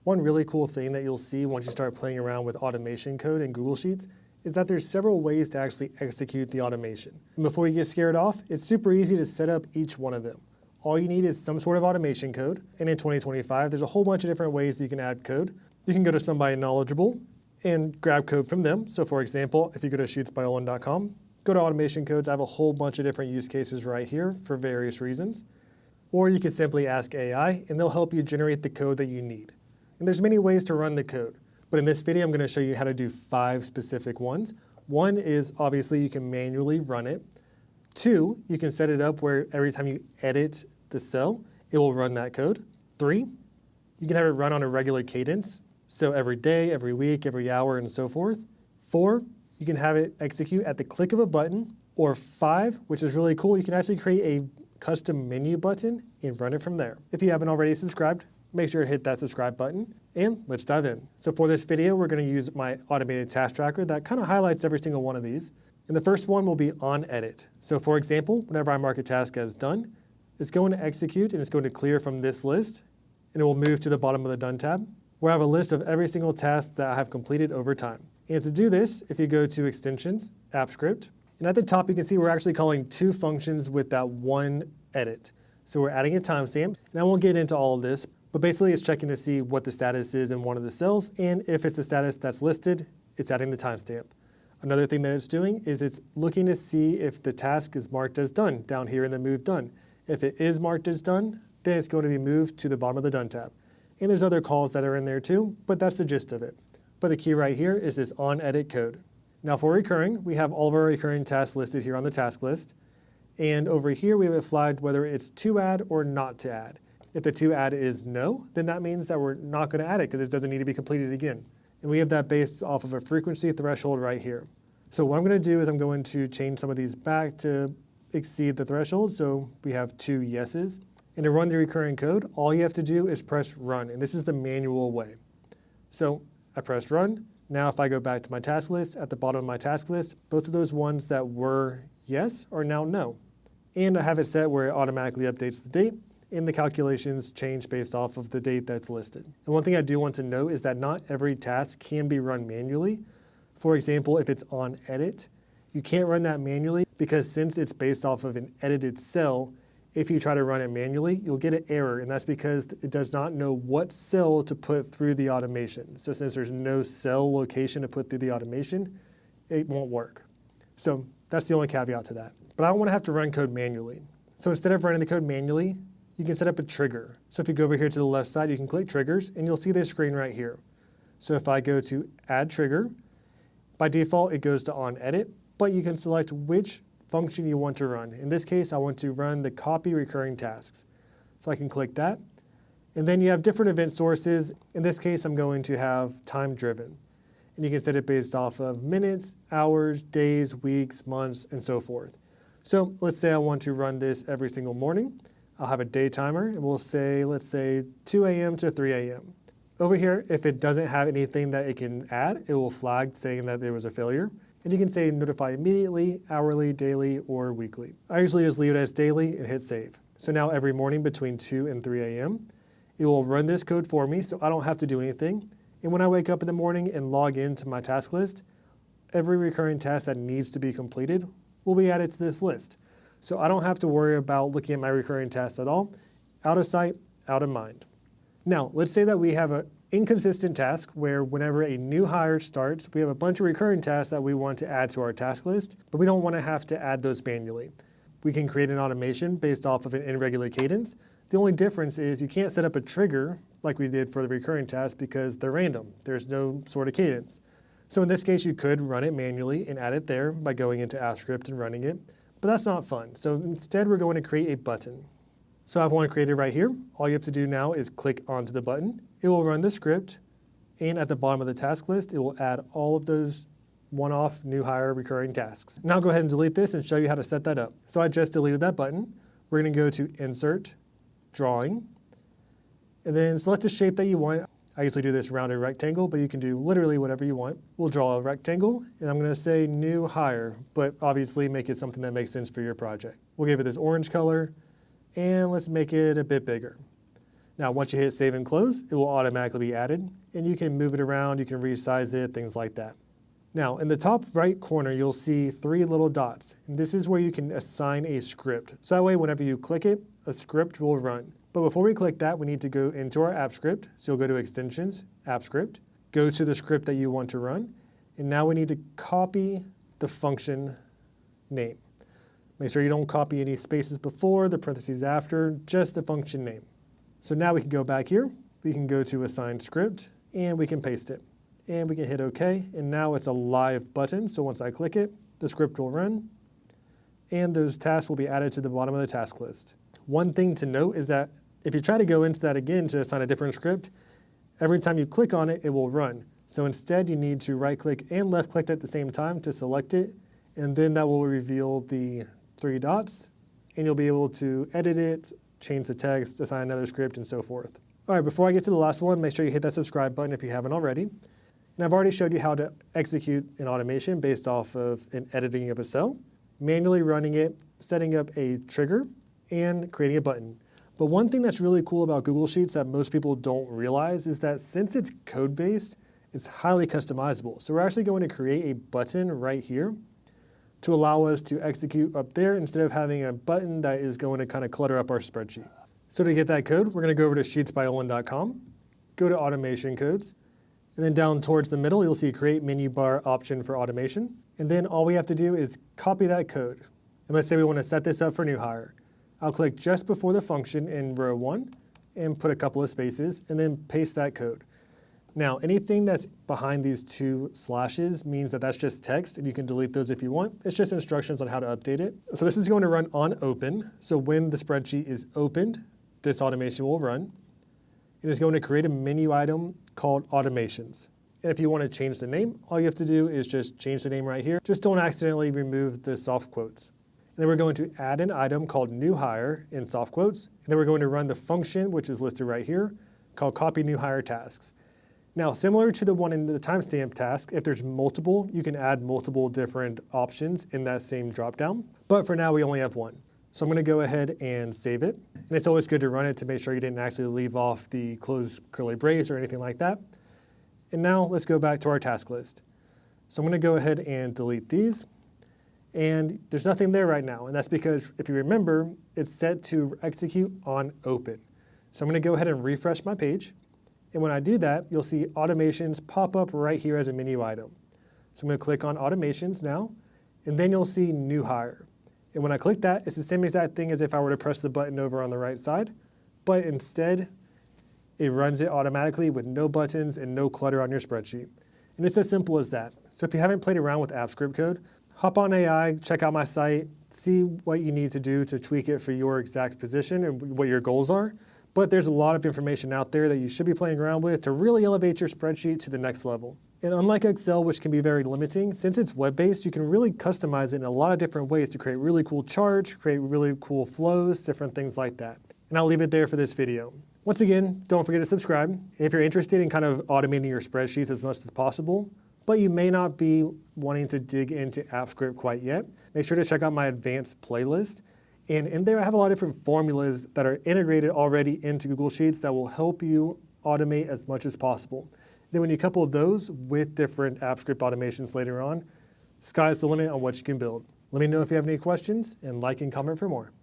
One really cool thing that you'll see once you start playing around with automation code in Google Sheets is that there's several ways to actually execute the automation. And before you get scared off, it's super easy to set up each one of them. All you need is some sort of automation code, and in 2025, there's a whole bunch of different ways you can add code. You can go to somebody knowledgeable and grab code from them. So for example, if you go to sheetsbyolan.com, go to automation codes, I have a whole bunch of different use cases right here for various reasons. Or you could simply ask AI, and they'll help you generate the code that you need. And there's many ways to run the code, but in this video, I'm going to show you how to do 5 specific ones. One is obviously you can manually run it. 2, you can set it up where every time you edit the cell, it will run that code. 3, you can have it run on a regular cadence, so every day, every week, every hour, and so forth. 4, you can have it execute at the click of a button. Or 5, which is really cool, you can actually create a custom menu button and run it from there. If you haven't already subscribed, make sure to hit that subscribe button, and let's dive in. So for this video, we're going to use my automated task tracker that kind of highlights every single one of these. And the first one will be on edit. So for example, whenever I mark a task as done, it's going to execute and it's going to clear from this list, and it will move to the bottom of the done tab, where I have a list of every single task that I have completed over time. And to do this, if you go to extensions, app script, and at the top you can see we're actually calling 2 functions with that one edit. So we're adding a timestamp, and I won't get into all of this, but basically it's checking to see what the status is in one of the cells, and if it's the status that's listed, it's adding the timestamp. Another thing that it's doing is it's looking to see if the task is marked as done down here in the move done. If it is marked as done, then it's going to be moved to the bottom of the done tab. And there's other calls that are in there too, but that's the gist of it. But the key right here is this on edit code. Now for recurring, we have all of our recurring tasks listed here on the task list. And over here we have it flagged whether it's to add or not to add. If the to add is no, then that means that we're not going to add it because it doesn't need to be completed again. And we have that based off of a frequency threshold right here. So what I'm going to do is I'm going to change some of these back to exceed the threshold. So we have 2 yeses. And to run the recurring code, all you have to do is press run. And this is the manual way. So I pressed run. Now if I go back to my task list, at the bottom of my task list, both of those ones that were yes are now no. And I have it set where it automatically updates the date, and the calculations change based off of the date that's listed. And one thing I do want to note is that not every task can be run manually. For example, if it's on edit, you can't run that manually because since it's based off of an edited cell, if you try to run it manually, you'll get an error, and that's because it does not know what cell to put through the automation. So since there's no cell location to put through the automation, it won't work. So that's the only caveat to that. But I don't want to have to run code manually. So instead of running the code manually, you can set up a trigger. So if you go over here to the left side, you can click triggers, and you'll see this screen right here. So if I go to add trigger, by default, it goes to on edit, but you can select which function you want to run. In this case, I want to run the copy recurring tasks. So I can click that. And then you have different event sources. In this case, I'm going to have time driven. And you can set it based off of minutes, hours, days, weeks, months, and so forth. So let's say I want to run this every single morning. I'll have a day timer, and we'll say, let's say 2 a.m. to 3 a.m. Over here, if it doesn't have anything that it can add, it will flag saying that there was a failure. And you can say notify immediately, hourly, daily, or weekly. I usually just leave it as daily and hit save. So now every morning between 2 and 3 a.m., it will run this code for me so I don't have to do anything. And when I wake up in the morning and log into my task list, every recurring task that needs to be completed will be added to this list. So I don't have to worry about looking at my recurring tasks at all. Out of sight, out of mind. Now, let's say that we have an inconsistent task where whenever a new hire starts, we have a bunch of recurring tasks that we want to add to our task list, but we don't want to have to add those manually. We can create an automation based off of an irregular cadence. The only difference is you can't set up a trigger like we did for the recurring task because they're random. There's no sort of cadence. So in this case, you could run it manually and add it there by going into AppScript and running it, but that's not fun. So instead, we're going to create a button. So I want to create it right here. All you have to do now is click onto the button. It will run the script, and at the bottom of the task list, it will add all of those one-off new hire recurring tasks. Now I'll go ahead and delete this and show you how to set that up. So I just deleted that button. We're going to go to Insert, Drawing, and then select a shape that you want. I usually do this rounded rectangle, but you can do literally whatever you want. We'll draw a rectangle, and I'm going to say new hire, but obviously make it something that makes sense for your project. We'll give it this orange color, and let's make it a bit bigger. Now, once you hit save and close, it will automatically be added, and you can move it around, you can resize it, things like that. Now, in the top right corner, you'll see 3 little dots, and this is where you can assign a script. So that way, whenever you click it, a script will run. But before we click that, we need to go into our app script. So you'll go to Extensions, App Script, go to the script that you want to run, and now we need to copy the function name. Make sure you don't copy any spaces before, the parentheses after, just the function name. So now we can go back here, we can go to Assign Script, and we can paste it. And we can hit OK, and now it's a live button, so once I click it, the script will run, and those tasks will be added to the bottom of the task list. One thing to note is that if you try to go into that again to assign a different script, every time you click on it, it will run. So instead, you need to right-click and left-click at the same time to select it, and then that will reveal the 3 dots, and you'll be able to edit it, change the text, assign another script, and so forth. All right, before I get to the last one, make sure you hit that subscribe button if you haven't already. And I've already showed you how to execute an automation based off of an editing of a cell, manually running it, setting up a trigger, and creating a button. But one thing that's really cool about Google Sheets that most people don't realize is that since it's code-based, it's highly customizable. So we're actually going to create a button right here to allow us to execute up there instead of having a button that is going to kind of clutter up our spreadsheet. So to get that code, we're going to go over to sheetsbyolin.com, go to Automation Codes, and then down towards the middle, you'll see Create Menu Bar option for automation. And then all we have to do is copy that code. And let's say we want to set this up for new hire. I'll click just before the function in row 1 and put a couple of spaces and then paste that code. Now, anything that's behind these 2 slashes means that that's just text, and you can delete those if you want. It's just instructions on how to update it. So this is going to run on open. So when the spreadsheet is opened, this automation will run. It is going to create a menu item called Automations. And if you want to change the name, all you have to do is just change the name right here. Just don't accidentally remove the soft quotes. And then we're going to add an item called New Hire in soft quotes. And then we're going to run the function, which is listed right here, called Copy New Hire Tasks. Now, similar to the one in the timestamp task, if there's multiple, you can add multiple different options in that same dropdown. But for now, we only have one. So I'm going to go ahead and save it. And it's always good to run it to make sure you didn't actually leave off the close curly brace or anything like that. And now let's go back to our task list. So I'm going to go ahead and delete these. And there's nothing there right now. And that's because, if you remember, it's set to execute on open. So I'm going to go ahead and refresh my page. And when I do that, you'll see automations pop up right here as a menu item. So I'm going to click on automations now, and then you'll see new hire. And when I click that, it's the same exact thing as if I were to press the button over on the right side, but instead, it runs it automatically with no buttons and no clutter on your spreadsheet. And it's as simple as that. So if you haven't played around with AppScript code, hop on AI, check out my site, see what you need to do to tweak it for your exact position and what your goals are. But there's a lot of information out there that you should be playing around with to really elevate your spreadsheet to the next level. And unlike Excel, which can be very limiting, since it's web-based, you can really customize it in a lot of different ways to create really cool charts, create really cool flows, different things like that. And I'll leave it there for this video. Once again, don't forget to subscribe. If you're interested in kind of automating your spreadsheets as much as possible, but you may not be wanting to dig into AppScript quite yet, make sure to check out my advanced playlist. And in there, I have a lot of different formulas that are integrated already into Google Sheets that will help you automate as much as possible. Then when you couple those with different AppScript automations later on, sky's the limit on what you can build. Let me know if you have any questions, and like and comment for more.